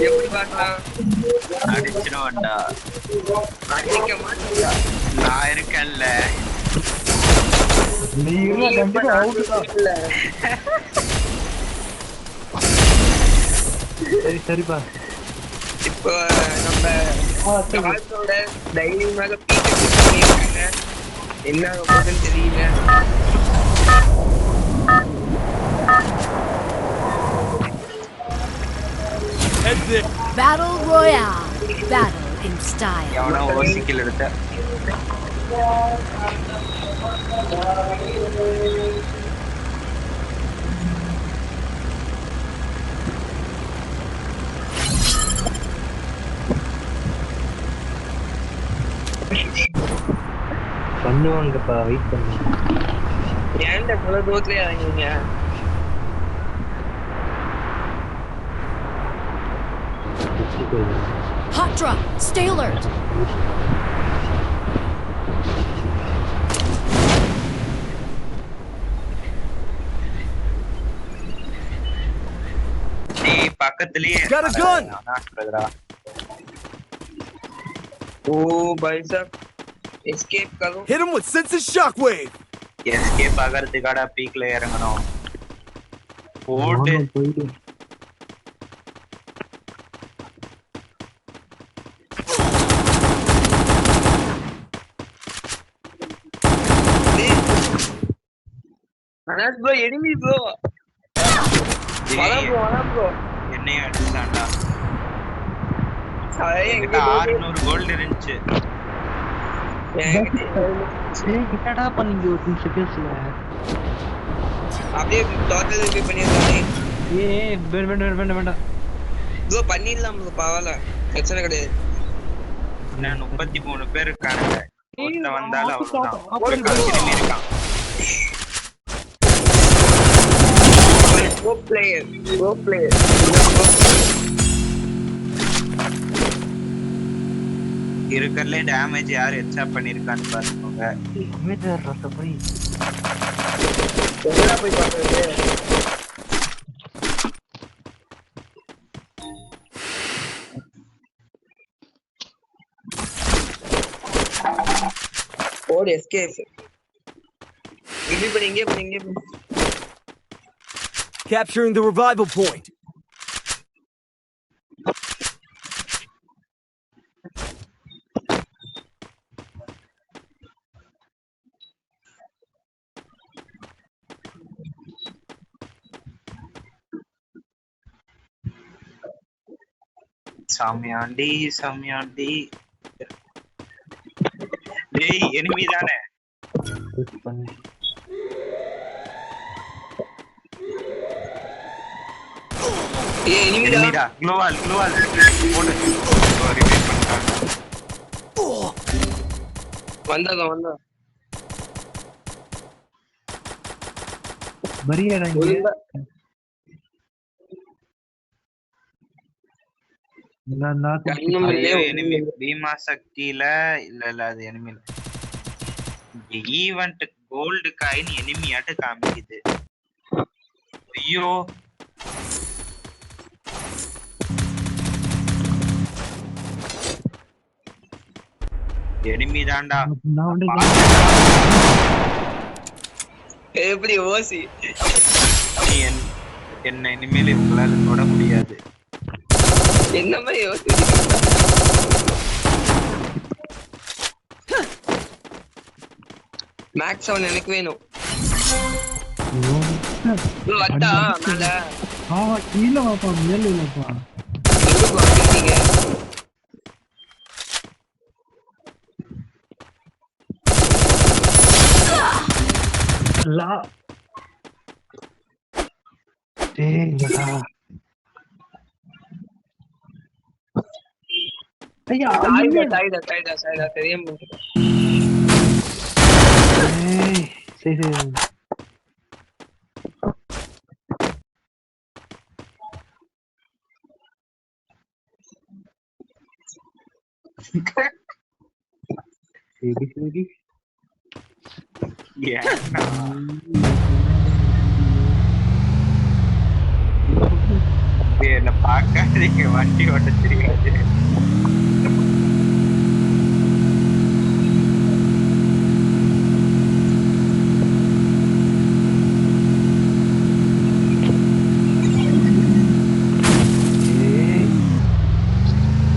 எப்படி பார்க்கலாம்? அடிச்சிடுவான்டா. அடிக்க மாட்டேன்டா. நான் இருக்கேன்ல. நீ இருந்தா கண்டிப்பா அவுட் தான். சரி சரிப்பா. இப்போ நம்ம காலத்தோட தைரியமாக பண்ணிருக்காங்க. என்ன ஆகுதுன்னு தெரியல. Battle Royale. Battle in style. எவனோ ஓசிக்கில் எடுத்த. பண்ணுவாங்கப்பா, வெயிட் பண்ணுங்க. ஏன்டா இவ்வளவு தூரத்துலயே இறங்குவீங்க? Hot drop. Stay alert. நீ பக்கத்துலயே Got a gun. ओ भाई साहब एस्केप करो. Hit him with senses shockwave. Escape ஆகிறதுக்காடா பீக்ல இறங்கணும். போட்டு போயிட்டு अनाज bro enemy bro. वाला bro. என்னையும் அடிச்சான்டா. अरे என்கிட்ட 600 கோல்ட் இருந்துச்சு. என்னடா பண்ணீங்க? ஒரு நிமிஷம் பேசல. அப்படியே டோட்டல் ரிவ்யூ பண்ணிடலாமே. வேண்டாம். ப்ரோ பண்ணிடலாம் ப்ரோ, பரவாயில்ல, பிரச்சனை கிடையாது. நான் 33 பேர் இருக்காங்க. ஒருத்த வந்தாலும் அவ்வளவுதான். ஒரு கம்பெனி இருக்கான். Go player. இருக்கறதுல டேமேஜ் யார் எச்சா பண்ணிருக்கான்னு பாருங்க. அமைதியா ரத்த போய் எங்கடா போய் பாக்குறது? ஓடு எஸ்கேப். இது பண்ணீங்க. Capturing the revival point. சாமியாண்டி. டேய் எனிமி தானே? பண்ணு. ஏய் எனிமிடா. க்ளோவால் போடு. ரிவைவ் பண்றாங்க. வந்தா மரியாதை எனிமி பீமா சக்தியில இல்ல அது எனிமி ஈவென்ட் கோல்ட் காயின் எனிமியாட்ட காமிக்குது. ஐயோ எனிமி தான்டா. எப்படி ஓசி என்ன இனிமேல் உங்களால தொட முடியாது. என்ன மாதிரி யோசி? மேக்ஸ் அவன் எனக்கு வேணும். அட்டா மேல கீழே வாப்பா, மேல இல்லப்பா. ஐயா சாய்டா தெரியாம சரி Yeah. என்ன பார்க்காதீங்க, வண்டி ஓட்ட தெரியாது.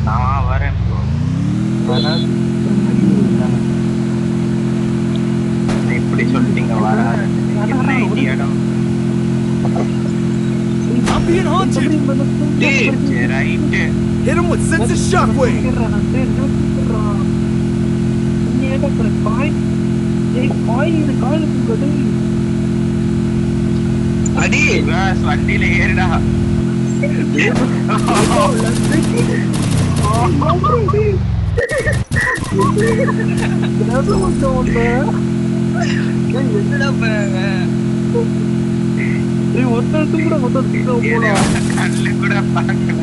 நான் வரேன் bro. இப்படி சொல்லிட்டீங்க வராது. என்ன இந்த இடம்? I'm being haunted! சரி, right. Hit him with sense of shockwave! அடி விகாஸ், வண்டியில ஏறுடா. என்னடா பண்ணாங்க கண்ணு கூட பார்க்கல.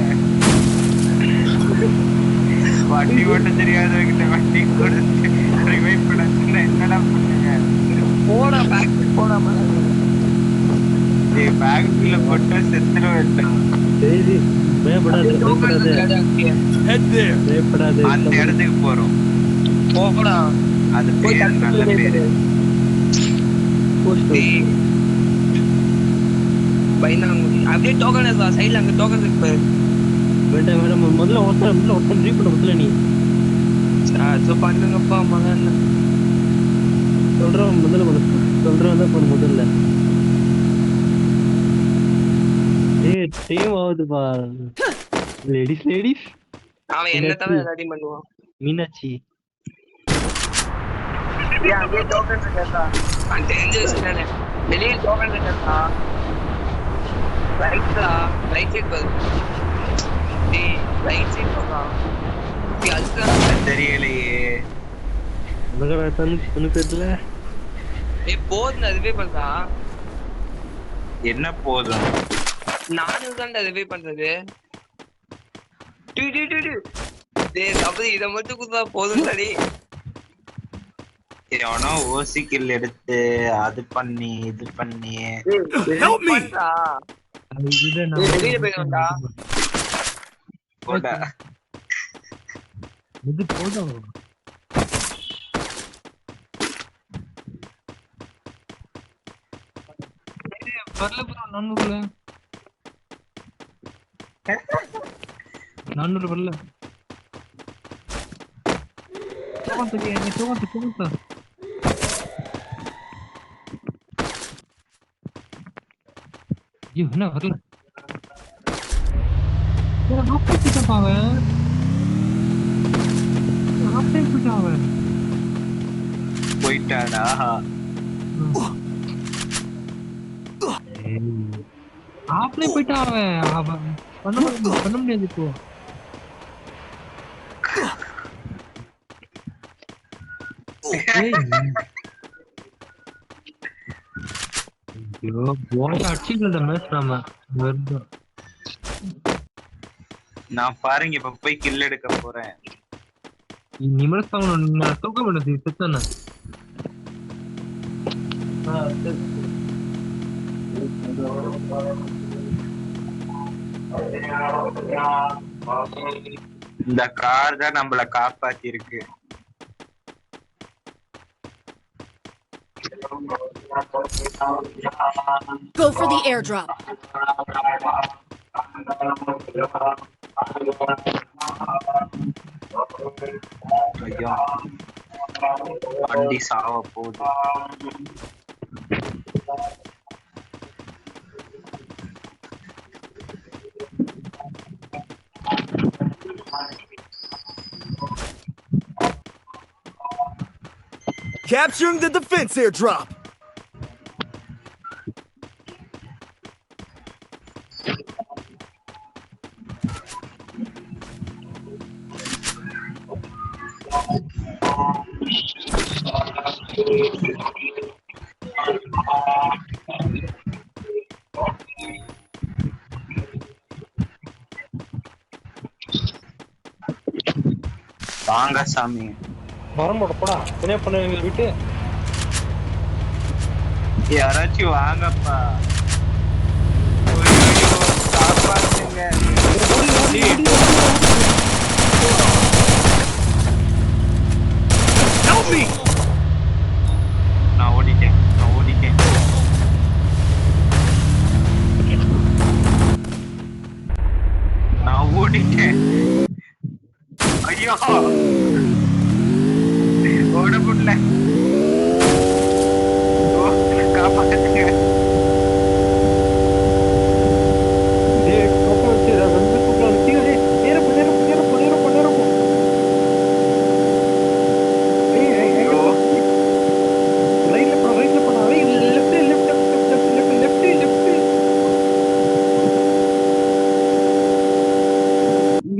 வண்டி ஓட்ட தெரியாதவங்கிட்ட வண்டி கூட ரிவைவ் பண்ண சொன்னா என்னடா பண்ணுங்க? போடா பேக் போடாம பேக்குள்ள போட்டு செத்துருவேன். Head there! அந்த இடத்துக்கு போறோம். போடா அது பேர் நல்ல பேரு. பயந்தாங்குடி அப்படியே டோக்கன் இருக்கா சைடுல, அங்க டோக்கன் இருக்கு பாரு. முதல்ல ஒருத்தன் ரீ பண்ண முதல்ல நீ சோ பண்ணுங்கப்பா மகன் சொல்றேன் முதல்ல டீம் ஆகுதுப்பா. லேடிஸ் அவன் என்ன தவிர எல்லாத்தையும் பண்ணுவான். மீனாட்சி அப்படியே டோக்கன் இருக்கா அவன் தெரிஞ்சு வச்சுட்டானே. வெளியே டோக்கன் இருக்கா ரைட்லா ரைட் சைடு பாரு. டேய் ரைட் சைடு போடா. நீ அதுக்கு தெரியலையே. தெரியல. ஏய் போதும் அதுவே பண்ணா. என்ன போதும்? நானும் தான் அதுவே பண்றது. டேய் அப்படி இத மட்டும் குதா போதும் சரி. எவனோ ஓசி கில் எடுத்து அது பண்ணி இது பண்ணி Help me! வெளியே போயிடும்டா. போடா. இது போதும். வரல ப்ரோ 400 வரல. தோகத்த என்ன வரல. போயிட்டாடா. ஆப்லே போயிட்டா அவன் பண்ண முடியாது இப்போ. நான் பாருங்க இப்ப போய் கில் எடுக்க போறேன். தூக்க மாட்டேன் செத்தானே. இந்த கார் தான் நம்மள காப்பாத்தி இருக்கு. Go for the airdrop. ஐயோ வண்டி சாவ போகுது. Capturing the defense airdrop! வாங்க சாமி. வரமாட்ட போடா. என்ன பண்ண விட்டு யாராச்சும் வாங்கப்பா. காப்பாத்துங்க. ஓடிட்டேன். ஐயோ ஓட முடியல. காப்பாத்துங்க. டேய் கோப்பா வச்சு வந்து கோப்பா வச்சு நேரப்போ ஐயோ ரைட்ல போனா லெஃப்ட்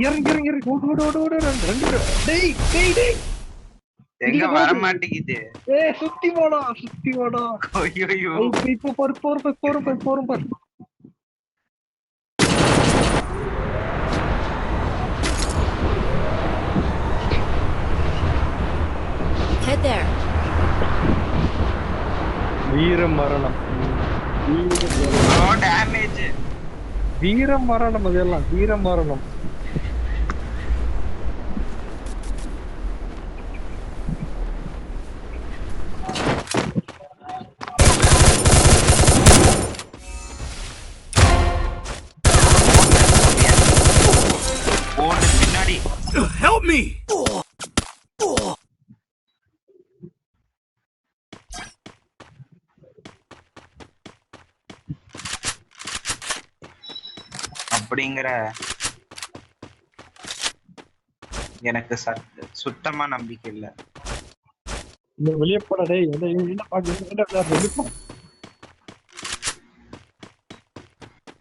இறங்கி ஓடு ரெண்டு டேய் எங்க வர மாட்டேங்குது. சுத்தி போடா ஐயோ இப்போ போறோம் பாரு Head there. வீர மரணம் டேமேஜ். வீர மரணம் அதெல்லாம் வீர மரணம் ஓடு பின்னாடி. Help me! அப்படிங்கிற எனக்கு சுத்தமா நம்பிக்கை இல்ல. வெளியே போடா டேய் என்ன பாக்க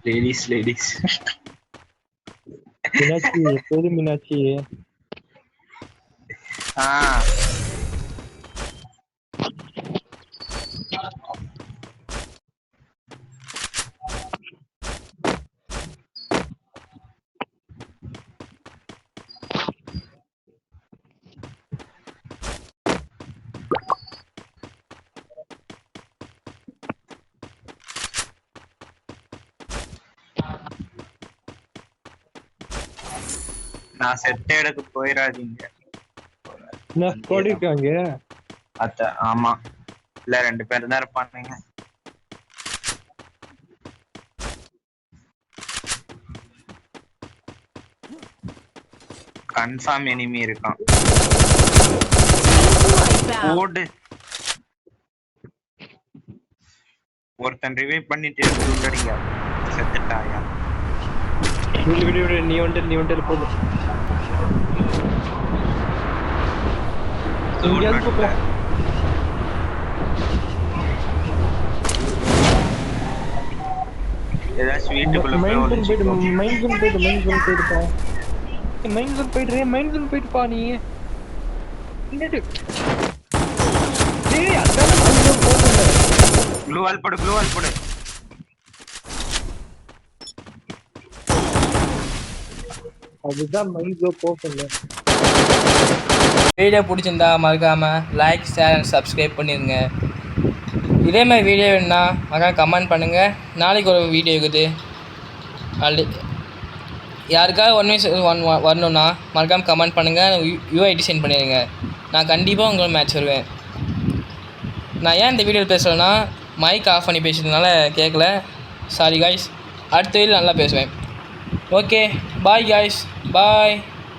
லேடிஸ் மீனாட்சி எப்போதும் மீனாட்சி நான் செத்த இடத்துக்கு போயிடாதீங்க. என்ன கோடி இருக்காங்க அத்த ஆமா இல்ல 2 பேர் தான் இருப்பானுங்க. கன்ஃபார்ம் எனிமி இருக்கான். ஓடு. ஒருத்தன் ரிவைவ் பண்ணிட்டு எடுத்துடியா செத்துட்டாயா. விடு நீ வந்து போடு இங்க போ ஏதா ஸ்வீட்டுக்குள்ள மைண்ட் போயிடுப்பா நீ என்னது டேய் அதான் ப்ளூ வால் போடு அதுதான் மைண்ட் போகல. வீடியோ பிடிச்சிருந்தா மறக்காம லைக் ஷேர் அண்ட் சப்ஸ்கிரைப் பண்ணிடுங்க. இதே மாதிரி வீடியோ வேணுன்னா மறக்காம கமெண்ட் பண்ணுங்கள். நாளைக்கு ஒரு வீடியோ இருக்குது. யாருக்காவது 1 minute வரணுன்னா மறக்காமல் கமெண்ட் பண்ணுங்கள். யூஐ டிசைன் பண்ணிடுங்க. நான் கண்டிப்பாக உங்களை மேட்ச் வருவேன். நான் ஏன் இந்த வீடியோவில் பேசுகிறேன்னா மைக் ஆஃப் பண்ணி பேசுறதுனால கேட்கல. Sorry guys. அடுத்த வீடியோ நல்லா பேசுவேன். Okay bye guys bye.